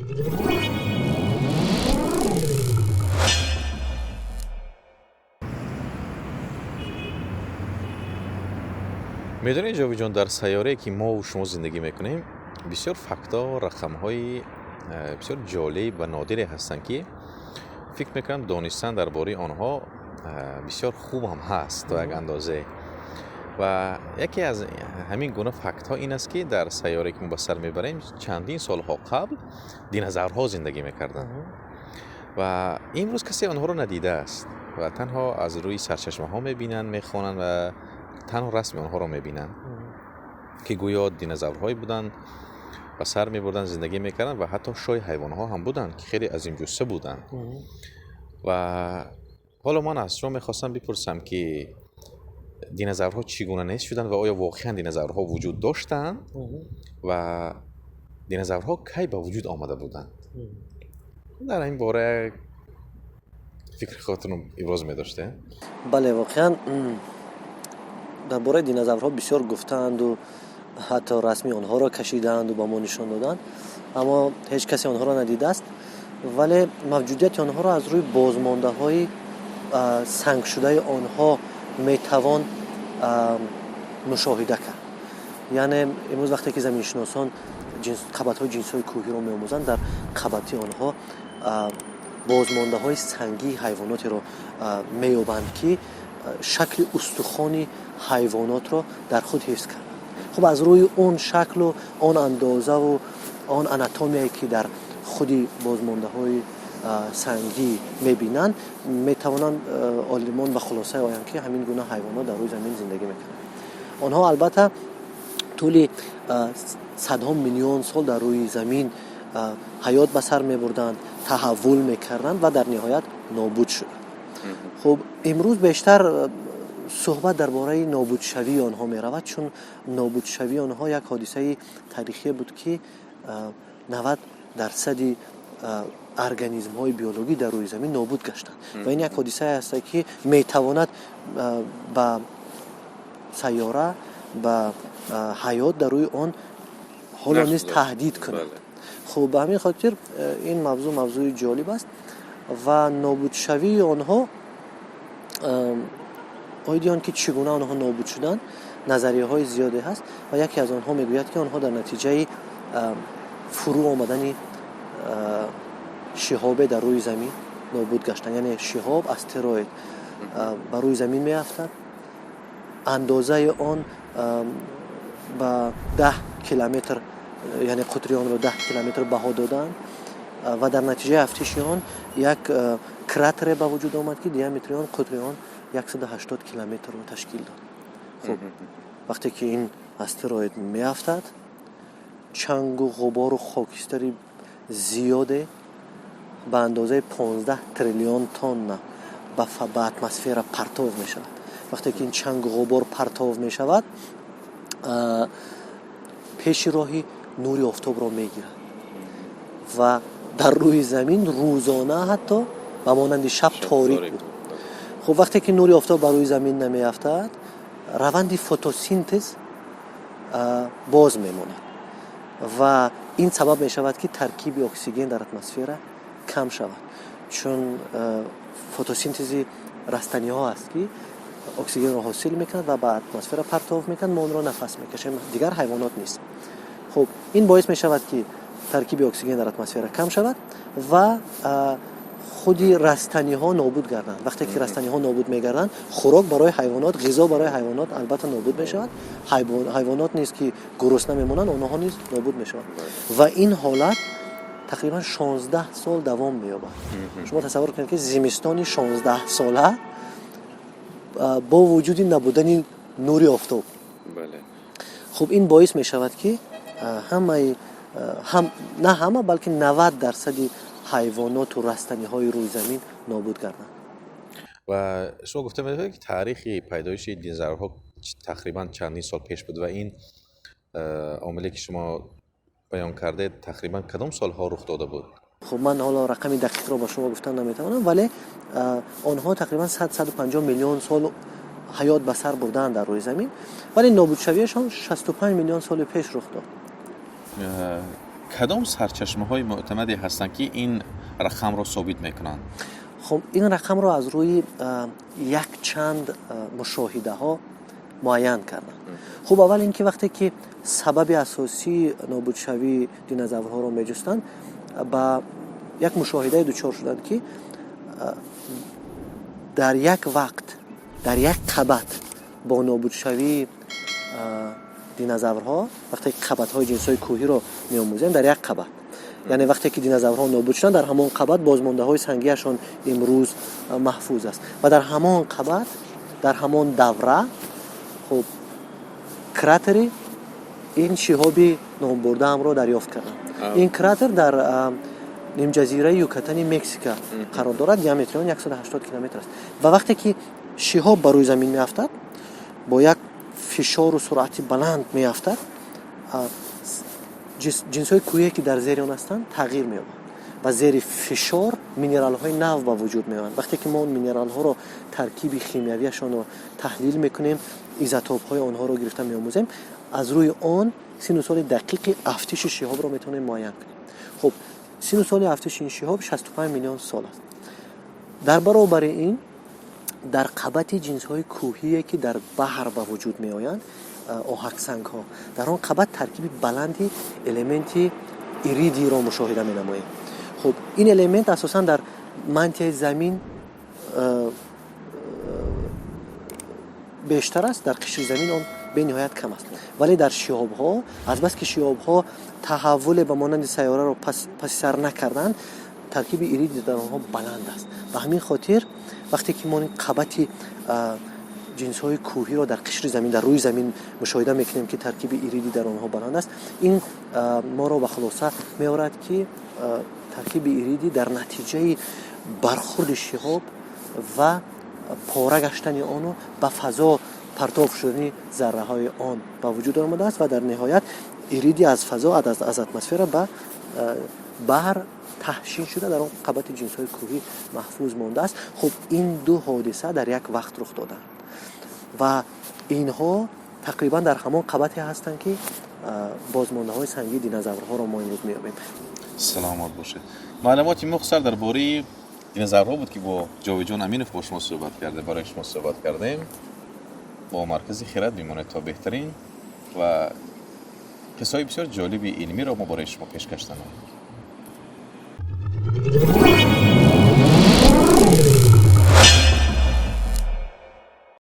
میدونی جاوی جان، در سیاره که ما و شما زندگی میکنیم بسیار فکتا، رقم‌های بسیار جالب و نادری هستند که فکر میکنم دانستن درباره آنها بسیار خوب هم هست تا یک اندازه. و یکی از همین گونه فکت ها این است که در سیاره که ما به سر میبریم چندین سالها قبل دینозاورها زندگی میکردن و امروز کسی آنها رو ندیده است و تنها از روی سرچشمه ها میبینن، میخوانن و تنها رسم آنها رو میبینن که گویا دینозاورهایی بودن و سر میبردن، زندگی میکردن و حتی شاید حیوانها هم بودن که خیلی عظیم جثه بودن. و حالا من از شما میخواستم بپرسم که دینозاورها چگونه نیست شدن و آیا واقعا دینозاورها وجود داشتن و دینозاورها کی به وجود آمده بودند؟ در این باره فکر خودتون رو ابراز می‌داشته؟ بله، واقعا درباره دینозاورها بسیار گفتند و حتی رسمی آنها را کشیدند و با ما نشان دادند، اما هیچ کسی آنها را ندیده است. ولی موجودیت آنها را از روی بازمانده های سنگ شده آنها میتوان مشاهده کرد. یعنی امروز وقتی که زمین شناسان قبط‌های جنس‌های کوهی را می‌آموزند، در قبطی آنها بازمانده های سنگی حیواناتی را می‌یابند که شکل استخوان حیوانات را در خود حفظ کرد. خب از روی اون شکل و آن اندازه و آن آناتومی که در خودی بازمانده های سنگی می‌بینند، می‌توانند عالمان به خلاصه آیند که همین گونه حیوانات در روی زمین زندگی می‌کنند. آنها البته طول صدها میلیون سال در روی زمین حیات به سر می‌بردند، تحول می‌کردند و در نهایت نابود شدند. خب امروز بیشتر صحبت درباره نابود شوی آنها می‌رود، چون نابود شوی آنها یک حادثه تاریخی بود که 90% ارگانیسم‌های بیولوژی در روی زمین نابود گشتند و این یک حادثه است که می‌تواند با سیاره و حیات در روی آن حالا نیز تهدید کند. خب به همین خاطر این موضوع جالب است و نابود شوی آنها، آیدیان که چگونه آنها نابود شدند، نظریه های زیادی هست و یکی از آنها میگوید که آنها در نتیجه فرو آمدن شهاب در روی زمین نابود گشتند. یعنی شهاب، استروید بر روی زمین میافتد، اندازه آن با 10 کیلومتر، یعنی قطر آن را 10 کیلومتر بها دادند و در نتیجه افتش آن یک کراتر به وجود آمد که دیامتر آن قطر آن 180 کیلومتر را تشکیل داد. خب وقتی که این استروید میافتد، چنگ و غبار و خاکستری زیاده به اندازه 15 تریلیون تن به اتمسفر پرتاب می شود. وقتی که این چنگ و غبار پرتاب می شود، پیش راهی نور آفتاب را می گیرد و در روی زمین روزانه حتی به مانند شب تاریک بود. خب وقتی که نور آفتاب بر روی زمین نمی افتد، روند فتوسینتز باز می ماند و این سبب می شود که ترکیب اکسیژن در اتمسفر کم شود، چون فتوسینتز رستنی ها است که اکسیژن را حاصل میکنند و به اتمسفر پرتاب میکنند، ما اون را نفس میکشیم، دیگر حیوانات نیست. خب این باعث میشود که ترکیب اکسیژن در اتمسفر کم شود و خودی رستنی ها نابود گردند. وقتی که رستنی ها نابود میگردند، خوراک برای حیوانات، غذا برای حیوانات البته نابود میشود. حیوانات نیست که گرسنه میمونند، اونها نیز نابود میشوند و این حالت تقریبا 16 سال دوام مییابد. شما تصور کنید که زمستانی 16 ساله با وجود نبودن نور آفتاب. بله. خب این باعث میشود که نه همه بلکه 90% حیوانات و رستنی های روی زمین نابود گردند. و شما گفته می‌دونید که تاریخ پیدایش دینозاورها تقریبا چندین سال پیش بود و این عاملی که شما بیان کرده تقریبا کدام سالها رخ داده بود؟ خب من حالا رقم دقیق رو با شما گفتن نمیتونم، ولی آنها تقریبا 150 میلیون سال حیات به سر بردن در روی زمین، ولی نابود شویشان 65 میلیون سال پیش رخ داد. کدام سرچشمه‌های معتمدی هستند که این رقم را ثابت میکنند؟ خب این رقم رو از روی یک چند مشاهده ها معین کردن. خب اول اینکه وقتی که سبب اساسی نابود شوی دینозاورها رو میجستن با یک مشاهده دچار شدن که در یک وقت در یک قبط با نابود شوی دینозاورها، وقتی قبط های جنس های کوهی رو میآموزیم در یک قبط، یعنی وقتی که دینозاورها نابود شدن در همان قبط بازمانده های سنگیشون امروز محفوظ است و در همان قبط در همان دوره خب کراتری این شهاب نام برده هم رو دریافت کردن. این کراتر در نیم جزیره یوکاتن مکزیک قرار دارد، دیامتر آن 180 کیلومتر است و وقتی که شهاب بر روی زمین میافتد با یک فشار و سرعت بلند میافتد، جنس‌های کوهی که در زیر آن هستند تغییر می‌یابند و زیر فشار مینرال‌های نو به وجود می‌آیند. وقتی که ما اون مینرال‌ها رو ترکیب شیمیاییشون رو تحلیل می‌کنیم، ایزوتوپ‌های آنها رو گرفته می‌آموزیم، از روی آن سینوسوال دقیق افتش شهاب رو می‌تونیم معاین کنیم. خب سینوسوال افتش این شهاب 65 میلیون سال است. در برابر این در قبط جنس‌های کوهی که در بحر به وجود می‌آیند، آهکسنگ ها، در آن قبط ترکیب بلندی المنتی ایریدی را مشاهده می نماییم. خب این المنت اساسا در منطقه زمین بیشتر است، در قشر زمین آن به نهایت کم است، ولی در شهاب ها از بس که شهاب ها تحول به مانند سیاره را پس سر نکردند، ترکیب ایریدی در آنها بلند است. به همین خاطر وقتی که ما این قبط جنس‌های کوهی را در قشر زمین در روی زمین مشاهده می‌کنیم که ترکیب ایریدی در آنها بلند است، این ما را به خلاصه می‌آورد که ترکیب ایریدی در نتیجه برخورد شهاب و پاره گشتن آن به فضا پرتاب شدن ذره‌های آن به وجود آمده است و در نهایت ایریدی از فضا از اتمسفر به بحر تحشین شده در آن قبط جنس‌های کوهی محفوظ مانده است. خب این دو حادثه در یک وقت رخ دادند و اینها تقریبا در همان قبطی هستند که بازمانده های سنگی دینозاورها را ما امروز می‌یابیم. سلامت باشه. معلوماتی مختصر درباره دینозاورها بود که با جاوید جان امینوف با شما صحبت کرده، برای شما صحبت کردیم. با مرکز خرد میمونه تا بهترین و قصه‌های بسیار جالبی علمی را ما برای شما پیشکش کنیم.